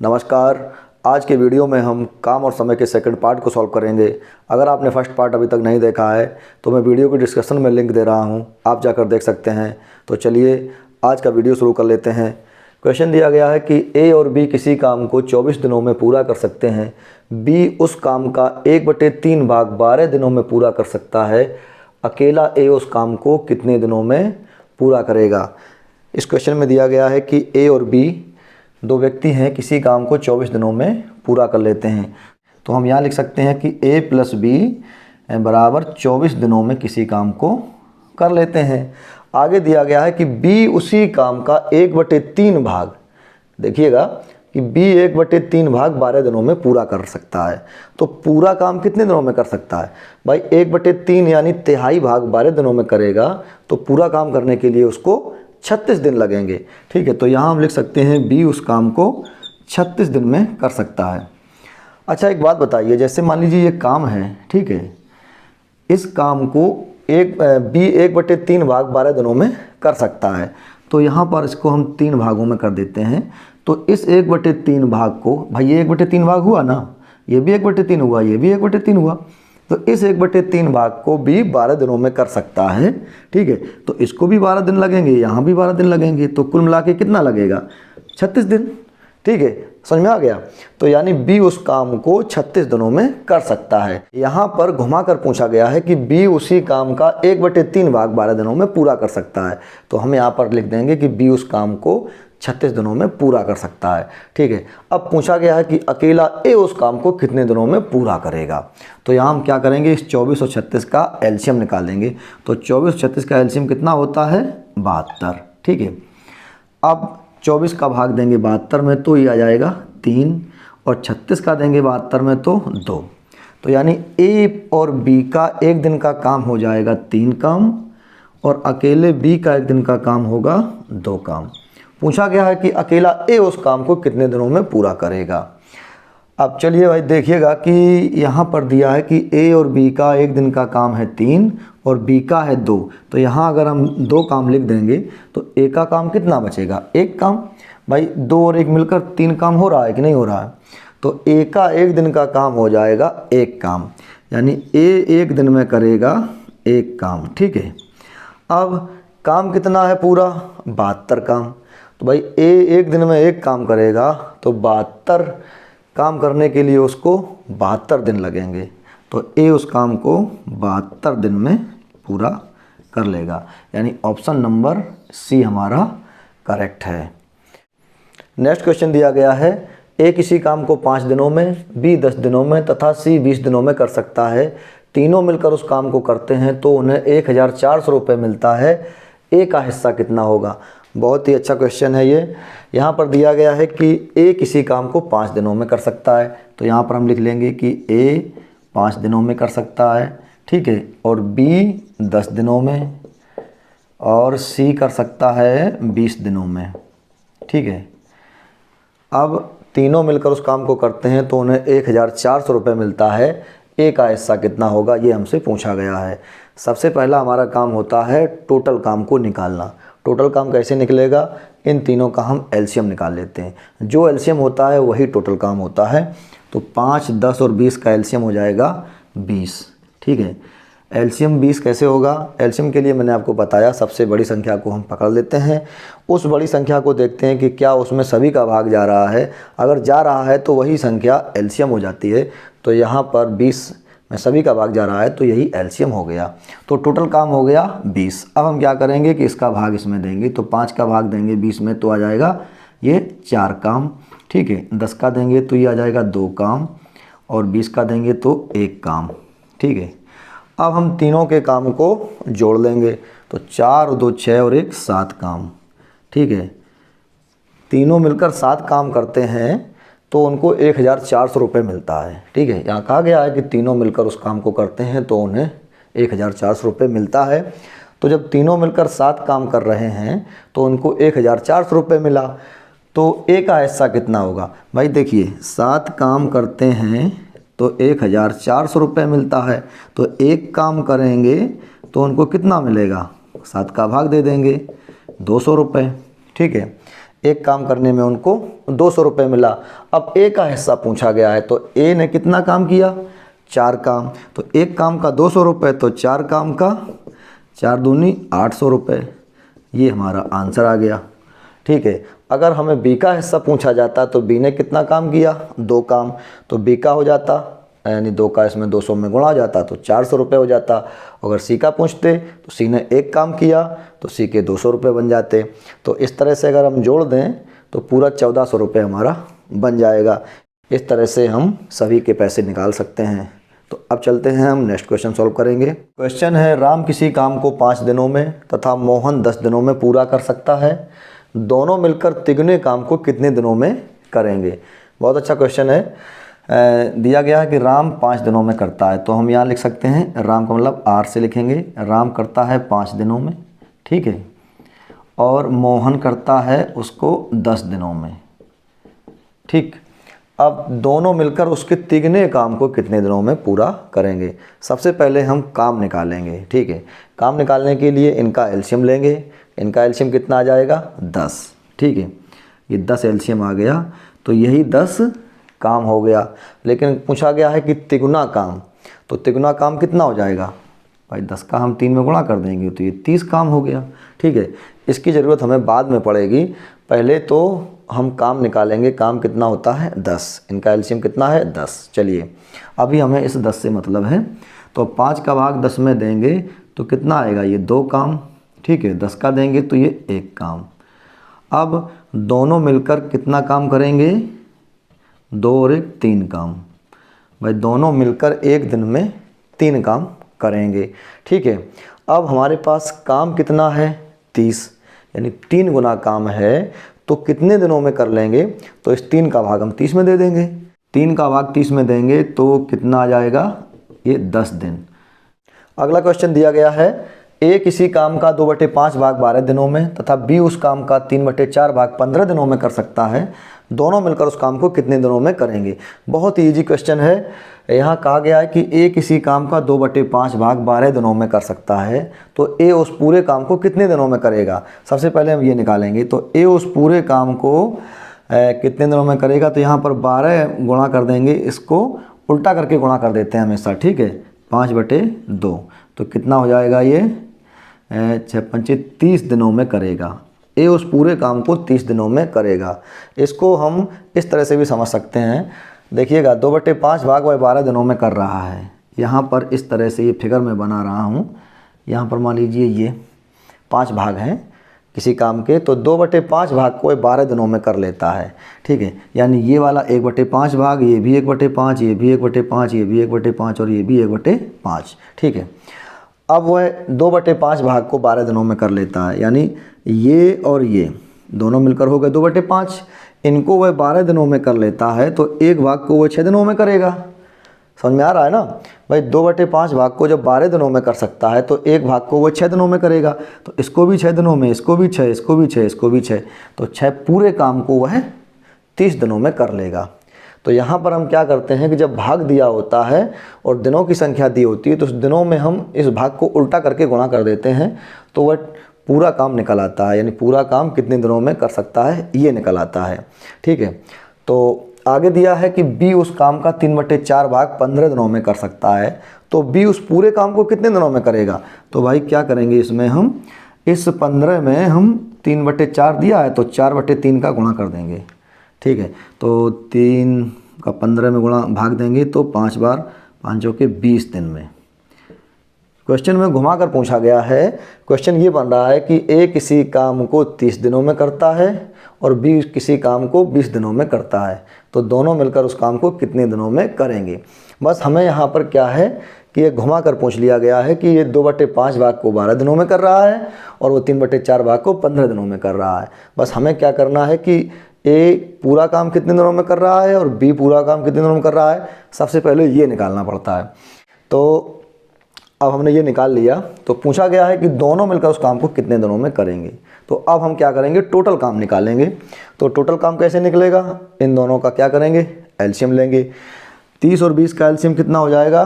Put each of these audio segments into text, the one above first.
नमस्कार। आज के वीडियो में हम काम और समय के सेकंड पार्ट को सॉल्व करेंगे। अगर आपने फर्स्ट पार्ट अभी तक नहीं देखा है तो मैं वीडियो की डिस्क्रिप्शन में लिंक दे रहा हूं, आप जाकर देख सकते हैं। तो चलिए आज का वीडियो शुरू कर लेते हैं। क्वेश्चन दिया गया है कि ए और बी किसी काम को 24 दिनों में पूरा कर सकते हैं। बी उस काम का 1/3 भाग 12 दिनों में पूरा कर सकता है। अकेला ए उस काम को कितने दिनों में पूरा करेगा। इस क्वेश्चन में दिया गया है कि ए और बी दो व्यक्ति हैं, किसी काम को 24 दिनों में पूरा कर लेते हैं। तो हम यहाँ लिख सकते हैं कि a + b बराबर 24 दिनों में किसी काम को कर लेते हैं। आगे दिया गया है कि b उसी काम का 1/3 भाग, देखिएगा कि b 1/3 भाग 12 दिनों में पूरा कर सकता है। तो पूरा काम कितने दिनों में कर सकता है भाई? 1/3 यानी तिहाई भाग 12 दिनों में करेगा, तो पूरा काम करने के लिए उसको 36 दिन लगेंगे। ठीक है, तो यहाँ हम लिख सकते हैं बी उस काम को 36 दिन में कर सकता है। अच्छा, एक बात बताइए, जैसे मान लीजिए ये काम है, ठीक है, इस काम को बी 1/3 भाग 12 दिनों में कर सकता है। तो यहाँ पर इसको हम 3 भागों में कर देते हैं। तो इस 1/3 भाग को, भाई ये 1/3 भाग हुआ ना, ये भी 1/3 हुआ, ये भी 1/3 हुआ, तो इस 1/3 भाग को भी 12 दिनों में कर सकता है। ठीक है, तो इसको भी 12 दिन लगेंगे, यहाँ भी 12 दिन लगेंगे, तो कुल मिला के कितना लगेगा? 36 दिन। ठीक है, समझ में आ गया? तो यानी बी उस काम को 36 दिनों में कर सकता है। यहाँ पर घुमाकर पूछा गया है कि बी उसी काम का 1/3 भाग 12 दिनों में पूरा कर सकता है। तो हम यहाँ पर लिख देंगे कि बी उस काम को 36 दिनों में पूरा कर सकता है। ठीक है, अब पूछा गया है कि अकेला ए उस काम को कितने दिनों में पूरा करेगा। तो यहाँ हम क्या करेंगे, इस 24 और 36 का एलसीएम निकालेंगे। तो 24 और 36 का एलसीएम कितना होता है? 72। ठीक है, अब 24 का भाग देंगे 72 में तो ये आ जाएगा 3, और 36 का देंगे 72 में तो 2। तो यानी ए और बी का एक दिन का काम हो जाएगा 3 काम, और अकेले बी का एक दिन का काम होगा 2 काम। पूछा गया है कि अकेला ए उस काम को कितने दिनों में पूरा करेगा। अब चलिए भाई देखिएगा कि यहाँ पर दिया है कि ए और बी का एक दिन का काम है 3 और बी का है 2। तो यहाँ अगर हम 2 काम लिख देंगे तो ए का काम कितना बचेगा? 1 काम। भाई 2 और 1 मिलकर 3 काम हो रहा है कि नहीं हो रहा है? तो ए का एक दिन का काम हो जाएगा 1 काम, यानी ए एक दिन में करेगा 1 काम। ठीक है, अब काम कितना है पूरा? 72 काम। तो भाई ए एक दिन में 1 काम करेगा, तो 72 काम करने के लिए उसको 72 दिन लगेंगे। तो ए उस काम को 72 दिन में पूरा कर लेगा, यानी ऑप्शन नंबर सी हमारा करेक्ट है। नेक्स्ट क्वेश्चन दिया गया है, ए किसी काम को 5 दिनों में, बी 10 दिनों में तथा सी 20 दिनों में कर सकता है। तीनों मिलकर उस काम को करते हैं तो उन्हें 1400 रुपये मिलता है। ए का हिस्सा कितना होगा? बहुत ही अच्छा क्वेश्चन है ये। यहाँ पर दिया गया है कि ए किसी काम को 5 दिनों में कर सकता है। तो यहाँ पर हम लिख लेंगे कि ए 5 दिनों में कर सकता है। ठीक है, और बी 10 दिनों में, और सी कर सकता है 20 दिनों में। ठीक है, अब तीनों मिलकर उस काम को करते हैं तो उन्हें 1400 रुपये मिलता है। ए का हिस्सा कितना होगा ये हमसे पूछा गया है। सबसे पहला हमारा काम होता है टोटल काम को निकालना। टोटल काम कैसे निकलेगा? इन तीनों का हम एलसीएम निकाल लेते हैं। जो एलसीएम होता है वही टोटल काम होता है। तो 5, 10 और 20 का एलसीएम हो जाएगा 20। ठीक है, एलसीएम 20 कैसे होगा? एलसीएम के लिए मैंने आपको बताया, सबसे बड़ी संख्या को हम पकड़ लेते हैं, उस बड़ी संख्या को देखते हैं कि क्या उसमें सभी का भाग जा रहा है। अगर जा रहा है तो वही संख्या एलसीएम हो जाती है। तो यहाँ पर 20 में सभी का भाग जा रहा है तो यही एलसीएम हो गया। तो टोटल काम हो गया 20। अब हम क्या करेंगे कि इसका भाग इसमें देंगे। तो 5 का भाग देंगे 20 में तो आ जाएगा ये 4 काम। ठीक है, 10 का देंगे तो ये आ जाएगा 2 काम, और 20 का देंगे तो 1 काम। ठीक है, अब हम तीनों के काम को जोड़ लेंगे। तो 4 और 2 6 और 1 7 काम। ठीक है, तीनों मिलकर 7 काम करते हैं तो उनको 1400 रुपये मिलता है। ठीक है, यहाँ कहा गया है कि तीनों मिलकर उस काम को करते हैं तो उन्हें 1400 रुपये मिलता है। तो जब तीनों मिलकर 7 काम कर रहे हैं तो उनको 1400 रुपये मिला। तो ए का हिस्सा कितना होगा? भाई देखिए, 7 काम करते हैं तो 1400 रुपये मिलता है। तो 1 काम करेंगे तो उनको कितना मिलेगा? 7 का भाग दे देंगे 200 रुपये। ठीक है, एक काम करने में उनको 200 रुपये मिला। अब ए का हिस्सा पूछा गया है, तो ए ने कितना काम किया, 4 काम। तो एक काम का 200 रुपये, तो 4 काम का 4 दूनी 800 रुपये। ये हमारा आंसर आ गया। ठीक है, अगर हमें बी का हिस्सा पूछा जाता तो बी ने कितना काम किया, 2 काम। तो बी का हो जाता, यानी 2 का इसमें 200 में गुणा हो जाता तो 400 रुपये हो जाता। अगर सी का पूछते तो सी ने 1 काम किया तो सी के 200 रुपये बन जाते। तो इस तरह से अगर हम जोड़ दें तो पूरा 1400 रुपये हमारा बन जाएगा। इस तरह से हम सभी के पैसे निकाल सकते हैं। तो अब चलते हैं, हम नेक्स्ट क्वेश्चन सॉल्व करेंगे। क्वेश्चन है, राम किसी काम को 5 दिनों में तथा मोहन 10 दिनों में पूरा कर सकता है, दोनों मिलकर तिगुने काम को कितने दिनों में करेंगे। बहुत अच्छा क्वेश्चन है। दिया गया है कि राम 5 दिनों में करता है, तो हम यहाँ लिख सकते हैं राम का मतलब आर से लिखेंगे, राम करता है 5 दिनों में, ठीक है, और मोहन करता है उसको 10 दिनों में, ठीक। अब दोनों मिलकर उसके तिगने काम को कितने दिनों में पूरा करेंगे। सबसे पहले हम काम निकालेंगे, ठीक है। काम निकालने के लिए इनका एलसीएम लेंगे। इनका एलसीएम कितना आ जाएगा, 10, ठीक है। ये 10 एलसीएम आ गया, तो यही 10 काम हो गया। लेकिन पूछा गया है कि तिगुना काम, तो तिगुना काम कितना हो जाएगा भाई, 10 का हम 3 में गुणा कर देंगे तो ये 30 काम हो गया, ठीक है। इसकी ज़रूरत हमें बाद में पड़ेगी, पहले तो हम काम निकालेंगे। काम कितना होता है, 10। इनका एलसीएम कितना है, 10। चलिए, अभी हमें इस 10 से मतलब है, तो 5 का भाग 10 में देंगे तो कितना आएगा, ये 2 काम, ठीक है। 10 का देंगे तो ये 1 काम। अब दोनों मिलकर कितना काम करेंगे, 2 और 1 3 काम। भाई दोनों मिलकर एक दिन में 3 काम करेंगे, ठीक है। अब हमारे पास काम कितना है, 30, यानी 3 गुना काम है, तो कितने दिनों में कर लेंगे। तो इस 3 का भाग हम 30 में दे देंगे। 3 का भाग 30 में देंगे तो कितना आ जाएगा, ये 10 दिन। अगला क्वेश्चन दिया गया है, ए किसी काम का 2/5 भाग 12 दिनों में तथा बी उस काम का 3/4 भाग 15 दिनों में कर सकता है, दोनों मिलकर उस काम को कितने दिनों में करेंगे। बहुत ही ईजी क्वेश्चन है। यहाँ कहा गया है कि ए किसी काम का 2/5 भाग 12 दिनों में कर सकता है, तो ए उस पूरे काम को कितने दिनों में करेगा। सबसे पहले हम ये निकालेंगे, तो ए उस पूरे काम को कितने दिनों में करेगा। तो यहाँ पर 12 गुणा कर देंगे, इसको उल्टा करके गुणा कर देते हैं हमेशा, ठीक है। 5/2, तो कितना हो जाएगा, ये 6×5 30 दिनों में करेगा। ए उस पूरे काम को 30 दिनों में करेगा। इसको हम इस तरह से भी समझ सकते हैं, देखिएगा 2/5 भाग वह 12 दिनों में कर रहा है। यहाँ पर इस तरह से ये फिगर में बना रहा हूँ। यहाँ पर मान लीजिए ये 5 भाग हैं किसी काम के, तो 2/5 भाग को 12 दिनों में कर लेता है, ठीक है। यानी ये वाला 1/5 भाग, ये भी 1/5, ये भी 1/5, ये भी 1/5 और ये भी 1/5, ठीक है। अब वह 2/5 भाग को 12 दिनों में कर लेता है, यानी ये और ये दोनों मिलकर हो गए 2/5। इनको वह 12 दिनों में कर लेता है, तो एक भाग को वह 6 दिनों में करेगा। समझ में आ रहा है ना भाई, 2/5 भाग को जब 12 दिनों में कर सकता है, तो एक भाग को वह 6 दिनों में करेगा। तो इसको भी 6 दिनों में, इसको भी 6, इसको भी 6, इसको भी 6, तो 6 पूरे काम को वह 30 दिनों में कर लेगा। तो यहाँ पर हम क्या करते हैं कि जब भाग दिया होता है और दिनों की संख्या दी होती है, तो उस दिनों में हम इस भाग को उल्टा करके गुणा कर देते हैं, तो वह पूरा काम निकल आता है। यानी पूरा काम कितने दिनों में कर सकता है, ये निकल आता है, ठीक है। तो आगे दिया है कि बी उस काम का 3/4 भाग 15 दिनों में कर सकता है, तो बी उस पूरे काम को कितने दिनों में करेगा। तो भाई क्या करेंगे, इसमें हम इस 15 में हम 3/4 दिया है, तो 4/3 का गुणा कर देंगे, ठीक है। तो 3 का 15 में गुणा भाग देंगे, तो 5 बार 5 चौके 20 दिन में। क्वेश्चन में घुमाकर पूछा गया है, क्वेश्चन ये बन रहा है कि ए किसी काम को 30 दिनों में करता है और बी किसी काम को 20 दिनों में करता है, तो दोनों मिलकर उस काम को कितने दिनों में करेंगे। बस हमें यहाँ पर क्या है कि ये घुमा कर पूछ लिया गया है कि ये 2/5 भाग को 12 दिनों में कर रहा है और वो 3/4 भाग को 15 दिनों में कर रहा है। बस हमें क्या करना है कि ए पूरा काम कितने दिनों में कर रहा है और बी पूरा काम कितने दिनों में कर रहा है, सबसे पहले ये निकालना पड़ता है। तो अब हमने ये निकाल लिया, तो पूछा गया है कि दोनों मिलकर उस काम को कितने दिनों में करेंगे। तो अब हम क्या करेंगे, टोटल काम निकालेंगे। तो टोटल काम कैसे निकलेगा, इन दोनों का क्या करेंगे, एलसीएम लेंगे। 30 और 20 का एलसीएम कितना हो जाएगा,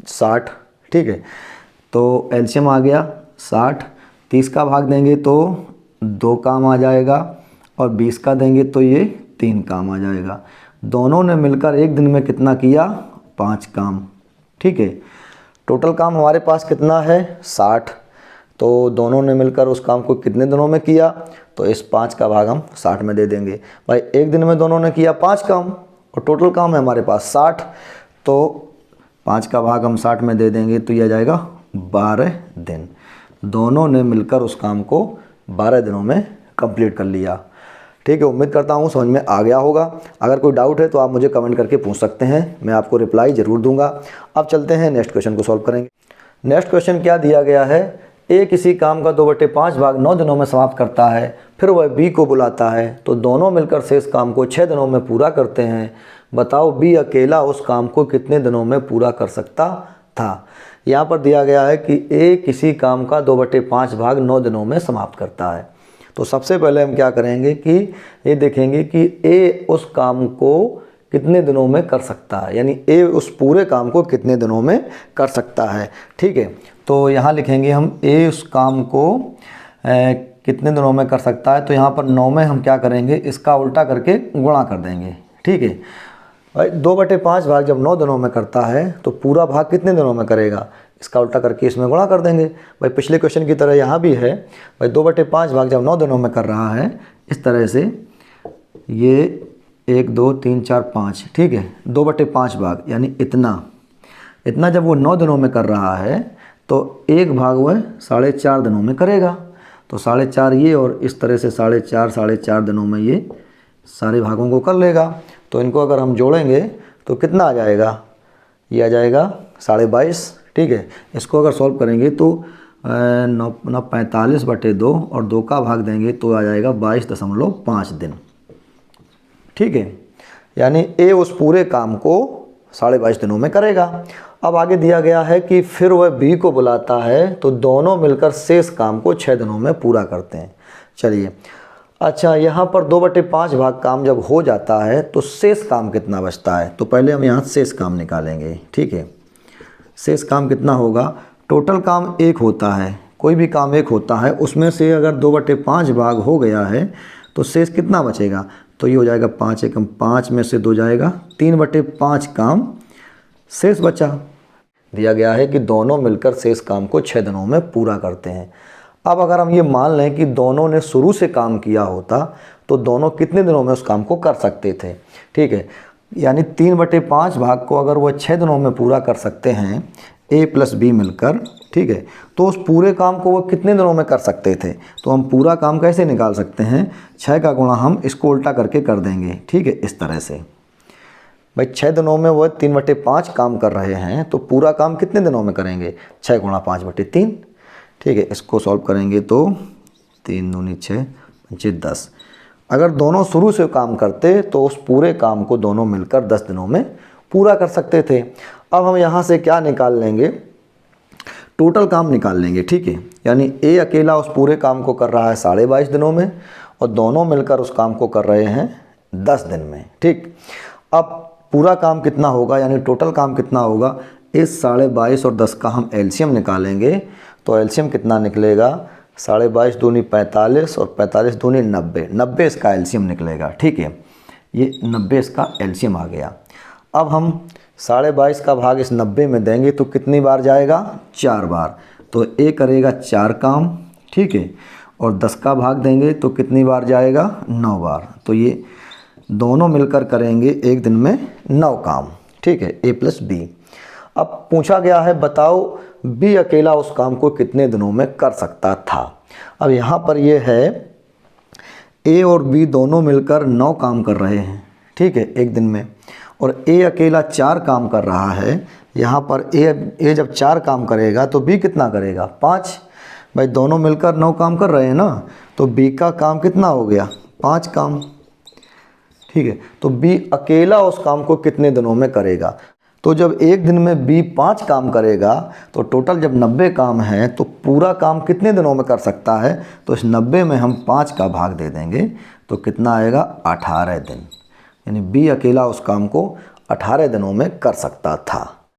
60, ठीक है। तो एलसीएम आ गया 60, 30 का भाग देंगे तो 2 काम आ जाएगा और 20 का देंगे तो ये 3 काम आ जाएगा। दोनों ने मिलकर एक दिन में कितना किया? 5 काम। ठीक है, टोटल काम हमारे पास कितना है? 60। तो दोनों ने मिलकर उस काम को कितने दिनों में किया? तो इस 5 का भाग हम 60 में दे देंगे। भाई एक दिन में दोनों ने किया 5 काम और टोटल काम है हमारे पास 60, तो 5 का भाग हम 60 में दे देंगे तो यह आ जाएगा 12 दिन। दोनों ने मिलकर उस काम को 12 दिनों में कंप्लीट कर लिया। ठीक है, उम्मीद करता हूँ समझ में आ गया होगा। अगर कोई डाउट है तो आप मुझे कमेंट करके पूछ सकते हैं, मैं आपको रिप्लाई ज़रूर दूंगा। अब चलते हैं नेक्स्ट क्वेश्चन को सॉल्व करेंगे। नेक्स्ट क्वेश्चन क्या दिया गया है? ए किसी काम का 2/5 भाग 9 दिनों में समाप्त करता है, फिर वह बी को बुलाता है, तो दोनों मिलकर शेष काम को 6 दिनों में पूरा करते हैं। बताओ बी अकेला उस काम को कितने दिनों में पूरा कर सकता था। यहाँ पर दिया गया है कि ए किसी काम का 2/5 भाग 9 दिनों में समाप्त करता है। तो सबसे पहले हम क्या करेंगे कि ये देखेंगे कि ए उस काम को कितने दिनों में कर सकता है, यानी ए उस पूरे काम को कितने दिनों में कर सकता है। ठीक है, तो यहाँ लिखेंगे हम ए उस काम को कितने दिनों में कर सकता है। तो यहाँ पर 9 में हम क्या करेंगे, इसका उल्टा करके गुणा कर देंगे। ठीक है भाई, 2/5 भाग जब 9 दिनों में करता है तो पूरा भाग कितने दिनों में करेगा, इसका उल्टा करके इसमें गुणा कर देंगे। भाई पिछले क्वेश्चन की तरह यहाँ भी है, भाई 2/5 भाग जब 9 दिनों में कर रहा है इस तरह से, ये 1 2 3 4 5, ठीक है, 2/5 भाग यानी इतना जब वो 9 दिनों में कर रहा है तो एक भाग वह 4.5 दिनों में करेगा। तो 4.5 ये और इस तरह से 4.5 दिनों में ये सारे भागों को कर लेगा। तो इनको अगर हम जोड़ेंगे तो कितना आ जाएगा, ये आ जाएगा 22.5। ठीक है, इसको अगर सॉल्व करेंगे तो 45/2 और 2 का भाग देंगे तो आ जाएगा 22.5 दिन। ठीक है, यानी ए उस पूरे काम को 22.5 दिनों में करेगा। अब आगे दिया गया है कि फिर वह बी को बुलाता है तो दोनों मिलकर शेष काम को 6 दिनों में पूरा करते हैं। चलिए, अच्छा यहाँ पर 2/5 भाग काम जब हो जाता है तो शेष काम कितना बचता है, तो पहले हम यहाँ शेष काम निकालेंगे। ठीक है, शेष काम कितना होगा, टोटल काम 1 होता है, कोई भी काम 1 होता है, उसमें से अगर 2/5 भाग हो गया है तो शेष कितना बचेगा, तो ये हो जाएगा 5 एकम 5 में से 2 जाएगा, 3/5 काम शेष बचा। दिया गया है कि दोनों मिलकर शेष काम को 6 दिनों में पूरा करते हैं। अब अगर हम ये मान लें कि दोनों ने शुरू से काम किया होता तो दोनों कितने दिनों में उस काम को कर सकते थे। ठीक है, यानी 3/5 भाग को अगर वह 6 दिनों में पूरा कर सकते हैं ए प्लस बी मिलकर, ठीक है, तो उस पूरे काम को वो कितने दिनों में कर सकते थे। तो हम पूरा काम कैसे निकाल सकते हैं, 6 का गुणा हम इसको उल्टा करके कर देंगे। ठीक है, इस तरह से भाई 6 दिनों में वह 3/5 काम कर रहे हैं तो पूरा काम कितने दिनों में करेंगे, 6 गुणा 5/3। ठीक है, इसको सॉल्व करेंगे तो 3 दूनी 6 5 10। अगर दोनों शुरू से काम करते तो उस पूरे काम को दोनों मिलकर 10 दिनों में पूरा कर सकते थे। अब हम यहाँ से क्या निकाल लेंगे, टोटल काम निकाल लेंगे। ठीक है, यानी ए अकेला उस पूरे काम को कर रहा है 22.5 दिनों में और दोनों मिलकर उस काम को कर रहे हैं 10 दिन में। ठीक, अब पूरा काम कितना होगा, यानी टोटल काम कितना होगा, इस 22.5 और 10 का हम एलसीएम निकालेंगे तो एलसीएम कितना निकलेगा, 22.5 दूनी 45 और 45 दूनी 90 इसका एलसीएम निकलेगा। ठीक है, ये 90 इसका एलसीएम आ गया। अब हम 22.5 का भाग इस 90 में देंगे तो कितनी बार जाएगा, 4 बार। तो ए करेगा 4 काम। ठीक है, और 10 का भाग देंगे तो कितनी बार जाएगा, 9 बार। तो ये दोनों मिलकर करेंगे एक दिन में 9 काम। ठीक है, ए प्लस बी। अब पूछा गया है बताओ बी अकेला उस काम को कितने दिनों में कर सकता था। अब यहाँ पर ये है ए और बी दोनों मिलकर 9 काम कर रहे हैं। ठीक है, एक दिन में, और ए अकेला 4 काम कर रहा है। यहाँ पर ए जब 4 काम करेगा तो बी कितना करेगा, 5। भाई दोनों मिलकर 9 काम कर रहे हैं ना, तो बी का काम कितना हो गया, 5 काम। ठीक है, तो बी अकेला उस काम को कितने दिनों में करेगा। तो जब एक दिन में बी 5 काम करेगा तो टोटल जब 90 काम है तो पूरा काम कितने दिनों में कर सकता है, तो इस 90 में हम 5 का भाग दे देंगे तो कितना आएगा, 18 दिन। यानी बी अकेला उस काम को 18 दिनों में कर सकता था।